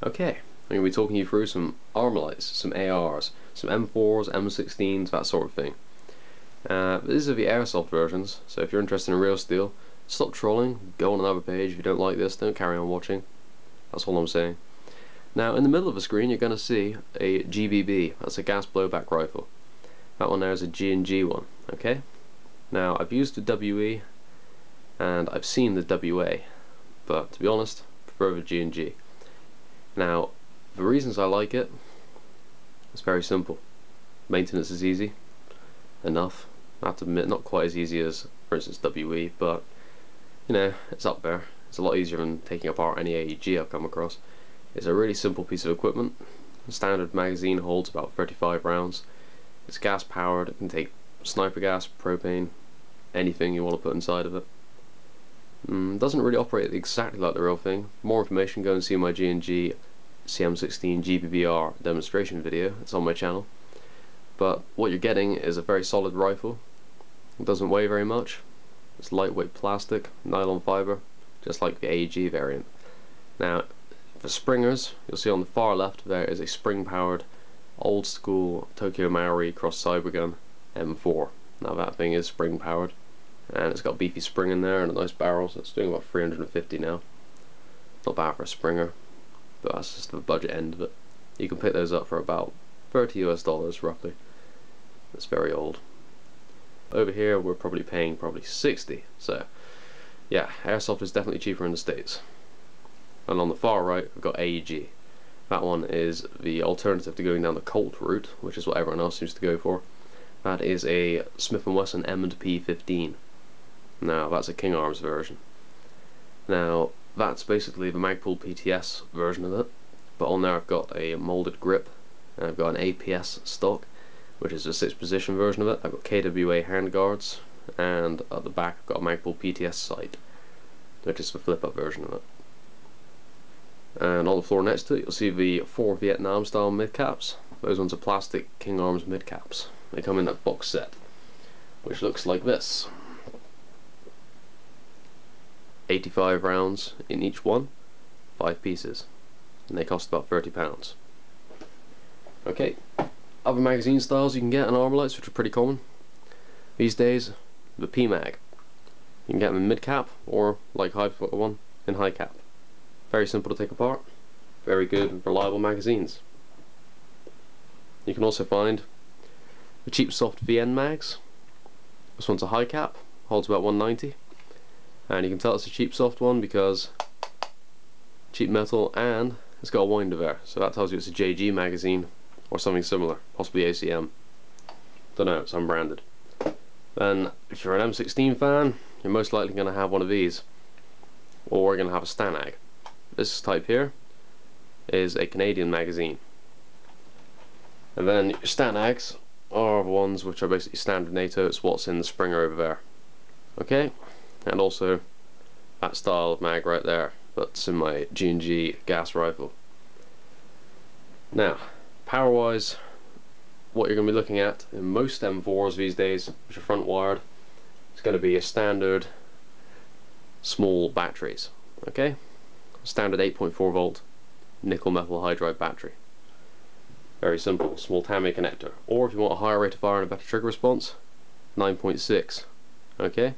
Okay, I'm going to be talking you through some Armalites, some ARs, some M4s, M16s, that sort of thing. These are the Airsoft versions, so if you're interested in real steel, stop trolling, go on another page. If you don't like this, don't carry on watching. That's all I'm saying. Now, in the middle of the screen, you're going to see a GBB, that's a gas blowback rifle. That one there is a G&G one, okay? Now, I've used the WE, and I've seen the WA, but to be honest, I prefer the G&G. Now, the reasons I like it, it's very simple. Maintenance is easy enough. I have to admit, not quite as easy as, for instance, WE, but you know, it's up there. It's a lot easier than taking apart any AEG I've come across. It's a really simple piece of equipment. The standard magazine holds about 35 rounds. It's gas powered. It can take sniper gas, propane, anything you want to put inside of it. Doesn't really operate exactly like the real thing. For more information, go and see my G&G CM16 GBBR demonstration video. It's on my channel. But what you're getting is a very solid rifle. It doesn't weigh very much. It's lightweight plastic, nylon fiber, just like the AEG variant. Now, for springers, you'll see on the far left there is a spring-powered, old-school Tokyo Maori cross cybergun M4. Now that thing is spring-powered, and it's got beefy spring in there and a nice barrel, so it's doing about 350 now. Not bad for a springer, but that's just the budget end of it. You can pick those up for about $30 US roughly. It's very old. Over here we're probably paying 60, so yeah, Airsoft is definitely cheaper in the States. And on the far right we've got AEG. That one is the alternative to going down the Colt route, which is what everyone else seems to go for. That is a Smith & Wesson M&P 15. Now that's a King Arms version. Now that's basically the Magpul PTS version of it, but on there I've got a molded grip, and I've got an APS stock, which is a 6th position version of it. I've got KWA handguards, and at the back I've got a Magpul PTS sight, which is the flip up version of it. And on the floor next to it you'll see the 4 Vietnam style mid caps. Those ones are plastic King Arms mid caps. They come in that box set, which looks like this. 85 rounds in each one, 5 pieces, and they cost about £30. Okay, other magazine styles you can get in Armalites, which are pretty common these days, the PMag. You can get them in mid cap, or like Hive's got one, in high cap. Very simple to take apart, very good and reliable magazines. You can also find the cheap soft VN mags. This one's a high cap, holds about 190, and you can tell it's a cheap soft one because cheap metal, and it's got a winder there, so that tells you it's a JG magazine or something similar, possibly ACM. Don't know, it's unbranded. Then if you're an M16 fan, you're most likely going to have one of these, or we're going to have a Stanag. This type here is a Canadian magazine. And then your Stanags are the ones which are basically standard NATO. It's what's in the Springer over there. Okay, and also that style of mag right there, but it's in my G&G gas rifle. Now, power wise, what you're going to be looking at in most M4s these days, which are front wired, is going to be a standard small batteries. Okay, standard 8.4 volt nickel metal hydride battery. Very simple, small Tamiya connector. Or if you want a higher rate of fire and a better trigger response, 9.6. Okay,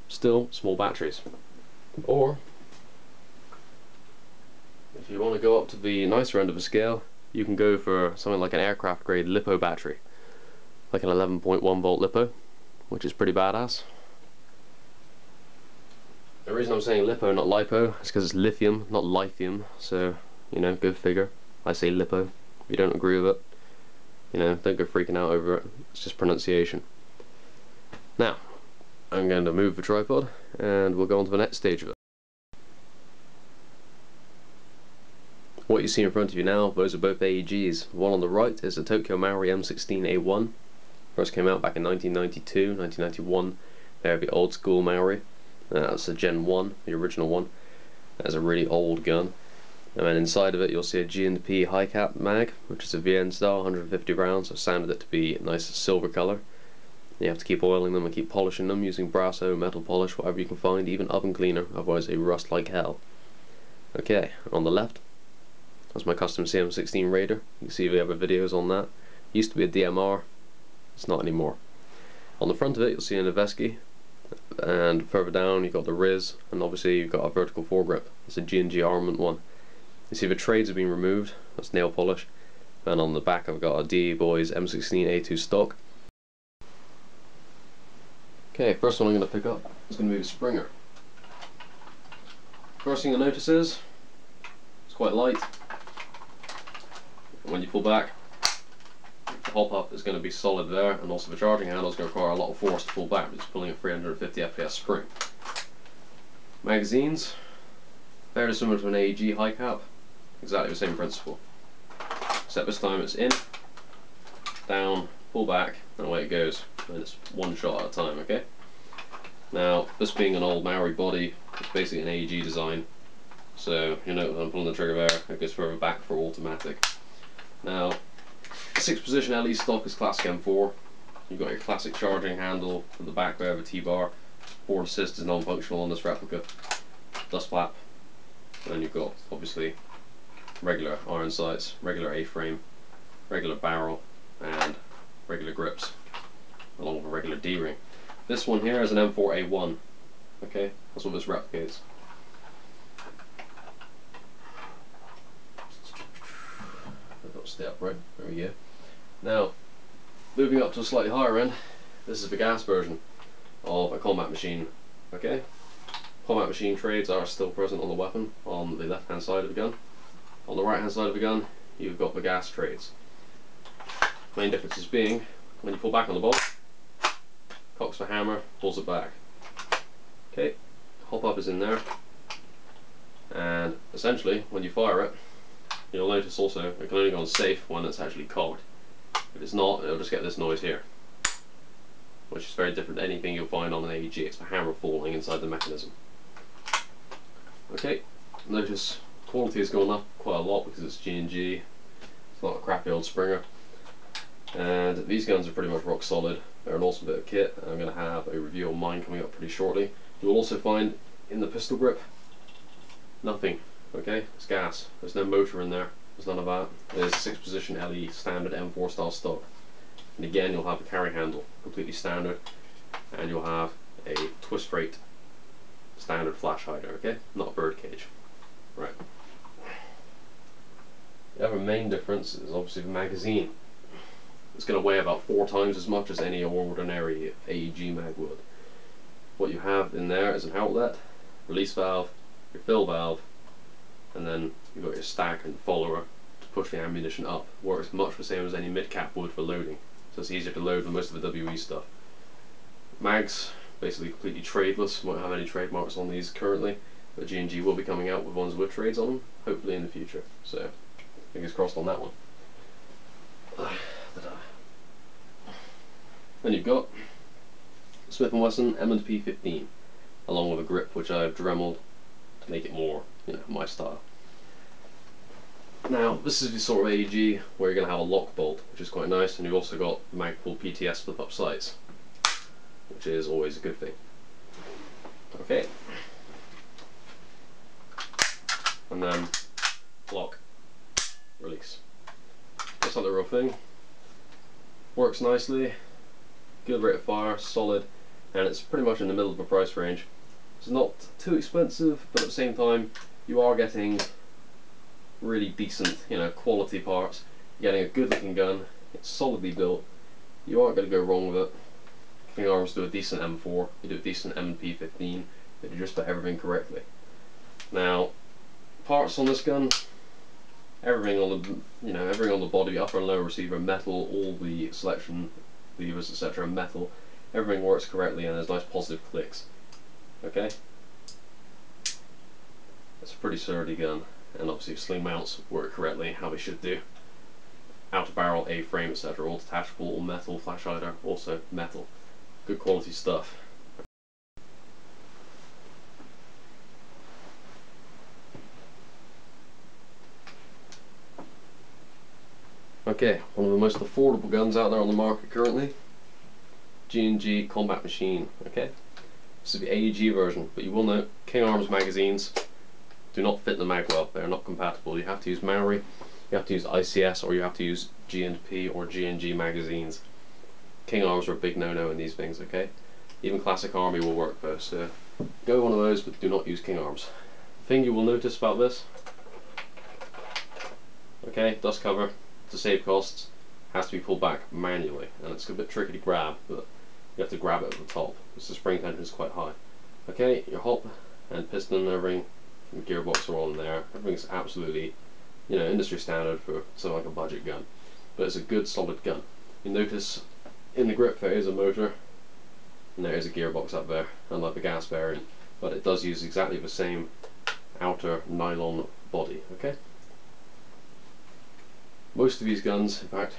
still small batteries. Or if you want to go up to the nicer end of the scale, you can go for something like an aircraft grade LiPo battery, like an 11.1 volt LiPo, which is pretty badass. The reason I'm saying LiPo, not LiPo, is because it's lithium, not lithium, so, you know, go figure. I say LiPo. If you don't agree with it, you know, don't go freaking out over it. It's just pronunciation. Now, I'm going to move the tripod, and we'll go on to the next stage of it. What you see in front of you now, those are both AEGs. One on the right is the Tokyo Maori M16A1. First came out back in 1992, 1991. They're the old school Maori. That's the Gen 1, the original one. That's a really old gun. And then inside of it you'll see a G&P high cap mag, which is a VN style, 150 rounds. I've sanded it to be a nice silver colour. You have to keep oiling them and keep polishing them using brasso, metal polish, whatever you can find, even oven cleaner, otherwise they rust like hell. Okay, on the left That's my custom CM16 Raider. You can see we have videos on that. It used to be a DMR, it's not anymore. On the front of it you'll see an Aveski, and further down you've got the Riz, and obviously you've got a vertical foregrip. It's a G&G armament one. You see the trades have been removed, that's nail polish, and on the back I've got a DE Boys M16A2 stock. Okay, first one I'm going to pick up is going to be the Springer. First thing you'll notice is it's quite light. When you pull back, the hop up is going to be solid there, and also the charging handle is going to require a lot of force to pull back, just pulling a 350 FPS spring. Magazines, very similar to an AEG high cap, exactly the same principle. Except this time it's in, down, pull back, and away it goes. And it's one shot at a time, okay? Now, this being an old Maori body, it's basically an AEG design. So, you know, when I'm pulling the trigger there, it goes further back for automatic. Now, 6-position LE stock is classic M4. You've got your classic charging handle at the back there, the T-bar. Forward assist is non-functional on this replica. Dust flap. And then you've got, obviously, regular iron sights, regular A-frame, regular barrel, and regular grips, along with a regular D-ring. This one here is an M4A1. Okay, that's what this replicates. I've got to stay upright. There we go. Now, moving up to a slightly higher end, this is the gas version of a combat machine. Okay, combat machine trades are still present on the weapon on the left-hand side of the gun. On the right-hand side of the gun, you've got the gas trades. Main differences being, when you pull back on the bolt, cocks the hammer, pulls it back. Okay, hop up is in there, and essentially when you fire it, you'll notice also it can only go on safe when it's actually cocked. If it's not, it'll just get this noise here, which is very different to anything you'll find on an AEG. It's the hammer falling inside the mechanism. Okay, notice quality has gone up quite a lot because it's G&G. It's not a crappy old Springer. And these guns are pretty much rock solid. They're an awesome bit of kit. I'm going to have a review on mine coming up pretty shortly. You'll also find in the pistol grip nothing. Okay, it's gas. There's no motor in there. There's none of that. There's 6-position LE standard M4 style stock. And again, you'll have a carry handle, completely standard, and you'll have a twist rate standard flash hider. Okay, not a bird cage. Right. The other main difference is obviously the magazine. It's going to weigh about 4 times as much as any ordinary AEG mag would. What you have in there is an outlet, release valve, your fill valve, and then you've got your stack and follower to push the ammunition up. Works much the same as any mid-cap would for loading, so it's easier to load than most of the WE stuff. Mags, basically completely tradeless, won't have any trademarks on these currently, but G&G will be coming out with ones with trades on them, hopefully in the future, so fingers crossed on that one. Then you've got Smith & Wesson M&P 15, along with a grip which I've dremeled to make it more, you know, my style. Now, this is the sort of AEG where you're going to have a lock bolt, which is quite nice, and you've also got the Magpul PTS flip-up sights, which is always a good thing. Okay. And then lock, release. Just like the real thing. Works nicely. Good rate of fire, solid, and it's pretty much in the middle of the price range. It's not too expensive, but at the same time you are getting really decent, you know, quality parts. You're getting a good looking gun, it's solidly built, you aren't going to go wrong with it. King Arms do a decent M4, you do a decent M&P 15, you just put everything correctly. Now, parts on this gun, everything on the, you know, everything on the body, upper and lower receiver, metal, all the selection levers, etc., metal. Everything works correctly, and there's nice positive clicks. Okay, it's a pretty sturdy gun, and obviously sling mounts work correctly how they should do. Outer barrel, A-frame, etc., all detachable, all metal. Flash hider, also metal. Good quality stuff. Okay, one of the most affordable guns out there on the market currently, G&G Combat Machine. Okay, this is the AEG version, but you will note King Arms magazines do not fit the mag well. They're not compatible. You have to use Maori, you have to use ICS, or you have to use G&P or G&G magazines. King arms are a big no-no in these things, okay? Even classic army will work though, so go one of those, but do not use king arms. The thing you will notice about this, okay, dust cover, to save costs, has to be pulled back manually, and it's a bit tricky to grab, but you have to grab it at the top, because the spring tension is quite high. Okay, your hop and piston and everything, and gearbox are all in there. Everything's absolutely, industry standard for something like a budget gun, but it's a good solid gun. You notice in the grip there is a motor, and there is a gearbox up there, unlike the gas variant, but it does use exactly the same outer nylon body, okay? Most of these guns, in fact,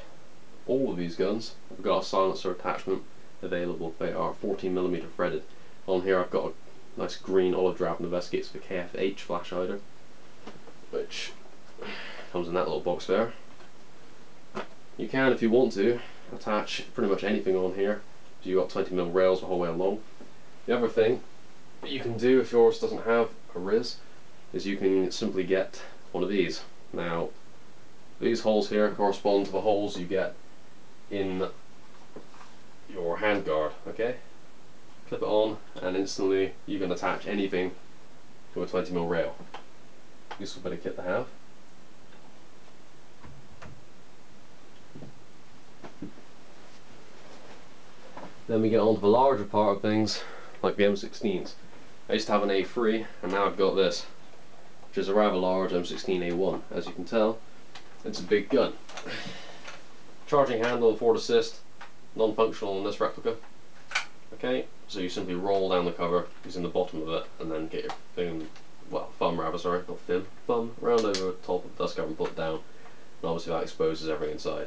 all of these guns, have got a silencer attachment available. They are 14mm threaded. On here I've got a nice green olive drab investigates the KFH flash hider, which comes in that little box there. You can, if you want to, attach pretty much anything on here. So you've got 20mm rails the whole way along. The other thing that you can do if yours doesn't have a Riz is you can simply get one of these. Now, these holes here correspond to the holes you get in your handguard, okay? Clip it on and instantly you can attach anything to a 20mm rail. Useful bit of kit to have. Then we get on to the larger part of things, like the M16s. I used to have an A3, and now I've got this, which is a rather large M16A1. As you can tell, it's a big gun. Charging handle and forward assist, non-functional on this replica. Okay, so you simply roll down the cover using the bottom of it, and then get your thumb around over the top of the dust cover and pull it down. And obviously that exposes everything inside.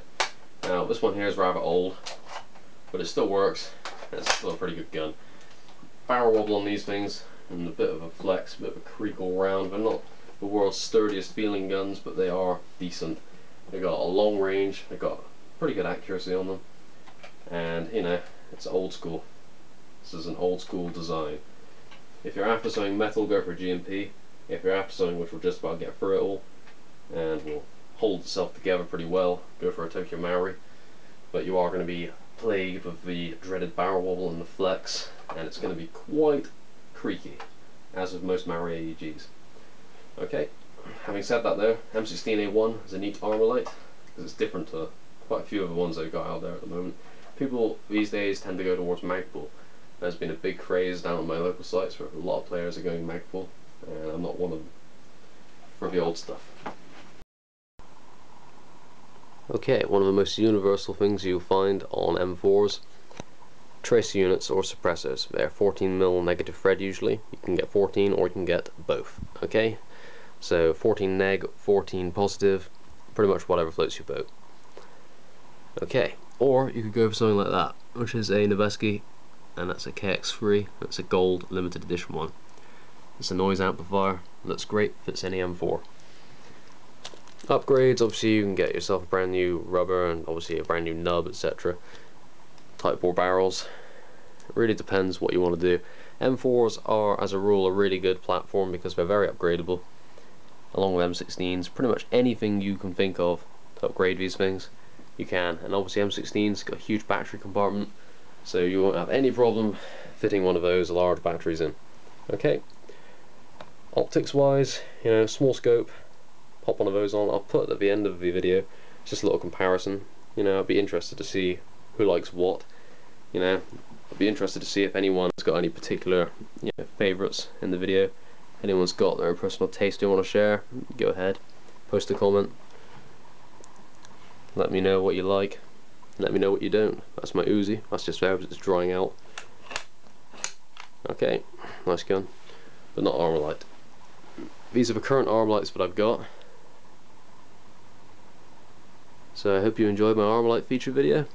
Now this one here is rather old, but it still works, and it's still a pretty good gun. Barrel wobble on these things, and a bit of a flex, a bit of a creak all round. They're not the world's sturdiest feeling guns, but they are decent. They've got a long range, they've got pretty good accuracy on them, and it's old school. This is an old school design. If you're after something metal, go for a G&P. If you're after something which will just about get through it all, and will hold itself together pretty well, go for a Tokyo Maori. But you are going to be plagued with the dreaded barrel wobble and the flex, and it's going to be quite creaky, as with most Maori AEGs. Okay, having said that though, M16A1 is a neat Armalite, because it's different to quite a few of the ones they've got out there at the moment. People these days tend to go towards magpul. There's been a big craze down at my local sites where a lot of players are going magpul, and I'm not one of them, for the old stuff. Okay, one of the most universal things you'll find on M4s, tracer units or suppressors. They're 14mm negative thread usually. You can get 14 or you can get both. Okay, so 14 neg, 14 positive, pretty much whatever floats your boat. Okay, or you could go for something like that, which is a Noveski, and that's a KX3. That's a gold limited edition one. It's a noise amplifier, looks great, fits any M4. Upgrades, obviously you can get yourself a brand new rubber and obviously a brand new nub, etc. Type 4 barrels. It really depends what you want to do. M4s are, as a rule, a really good platform because they're very upgradable. Along with M16s, pretty much anything you can think of to upgrade these things, you can. And obviously M16's got a huge battery compartment, so you won't have any problem fitting one of those large batteries in. Okay. Optics wise, small scope. Pop one of those on. I'll put at the end of the video. It's just a little comparison. I'd be interested to see who likes what. I'd be interested to see if anyone's got any particular favourites in the video. Anyone's got their own personal taste they want to share, go ahead, post a comment. Let me know what you like. Let me know what you don't. That's my Uzi. That's just there, it's drying out. Okay, nice gun, but not Armalite. These are the current Armalites that I've got. So I hope you enjoyed my Armalite feature video.